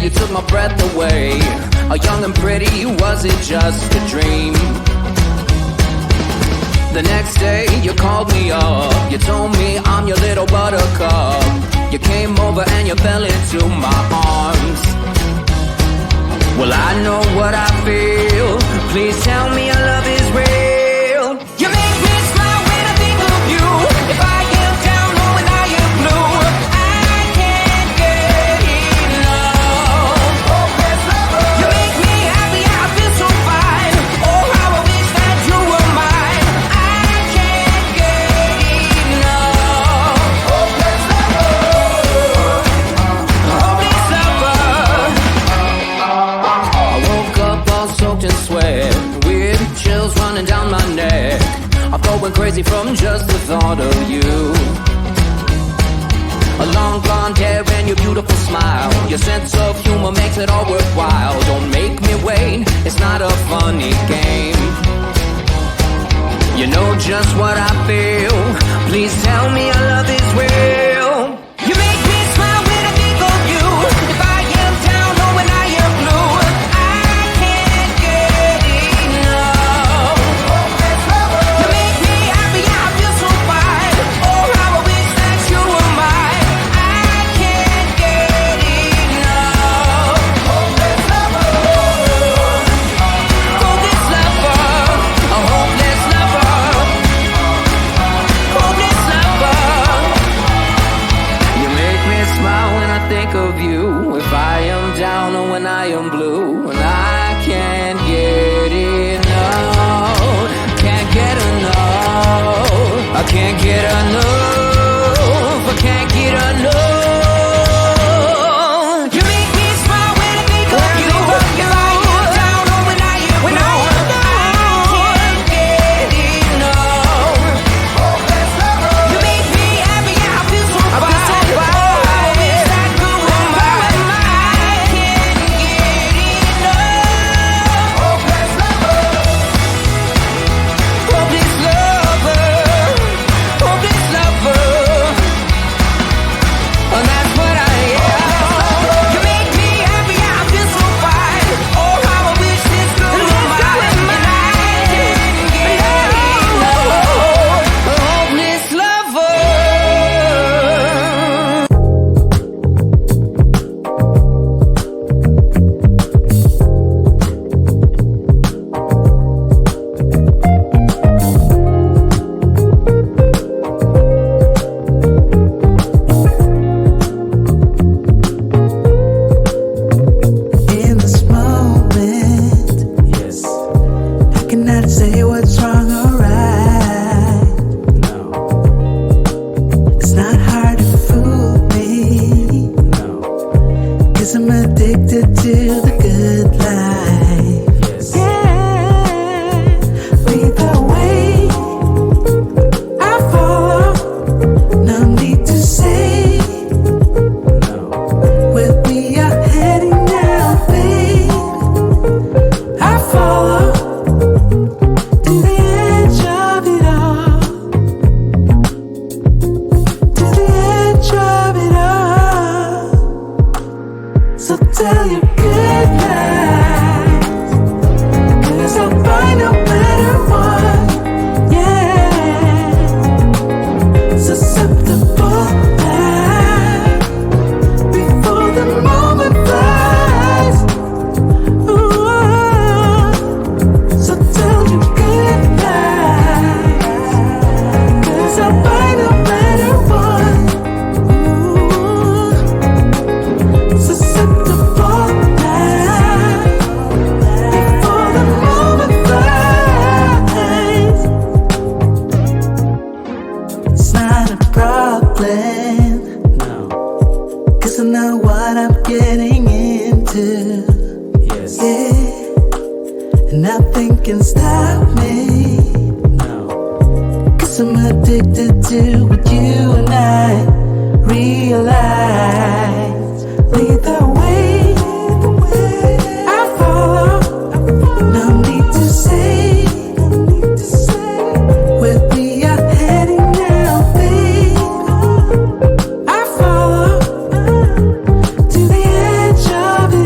you took my breath away. A young and pretty, was it just a dream? The next day you called me up. You told me I'm your little buttercup. You came over and you fell into my arms. Well, I know what I feel. Please tell me your love is real. You make me smile when I think of you. If I am down or when I am blue, I can't get enough. You make me happy, I feel so fine. Oh, how I wish that you were mine. I can't get enough. Hopeless lover. I woke up all soaked in sweat, weird chills running down my neck. I'm going crazy from just the thought of you. A long blonde hair and your beautiful smile. Your sense of humor makes it all worthwhile. Don't make me wait, it's not a funny game. You know just what I feel. Please tell me your love is real. You make me smile when I think of you. If I am down or when I am blue, I can't get enough. You make me happy, I feel so fine. Oh, how I wish that you were mine. I can't get enough. Hopeless lover. Hopeless lover. A hopeless lover. Hopeless lover. You make me smile when I think of you. If I am down or when I am blue, and I can't get enough. Can't get enough. I can't get enough. I can't get enough. You make me smile when I think of you. If I am down or when I am blue, I can't get enough. You make me happy, I feel so fine. Oh, I wish that you were mine. I can't get enough. Hopeless lover. Hopeless lover. Hopeless lover. And that's what I am. You make me happy, I feel so fine. Oh, how I wish this girl were mine. And I can't get enough. A hopeless lover. In this moment, Yes. I cannot say what's wrong or right. No. It's not hard to fool me, No. 'cause I'm addicted to the good life. Yes. Yeah, lead the way, I follow. No need to say No. where we are heading now, babe. I follow to the edge of it all, to the edge of it all. So tell your good lies, 'cause I'll find no matter what. Yeah, susceptible now before the moment flies. Ooh, so tell your good lies, 'cause I'll find no matter what. Ooh, susceptible now before the moment flies. It's not a problem, No. 'cause I know what I'm getting into. Yes. Yeah, and nothing can stop me, No. 'cause I'm addicted to what you and I realize. Lead the way, I follow. No need to say where we are heading now, babe. I follow to the edge of it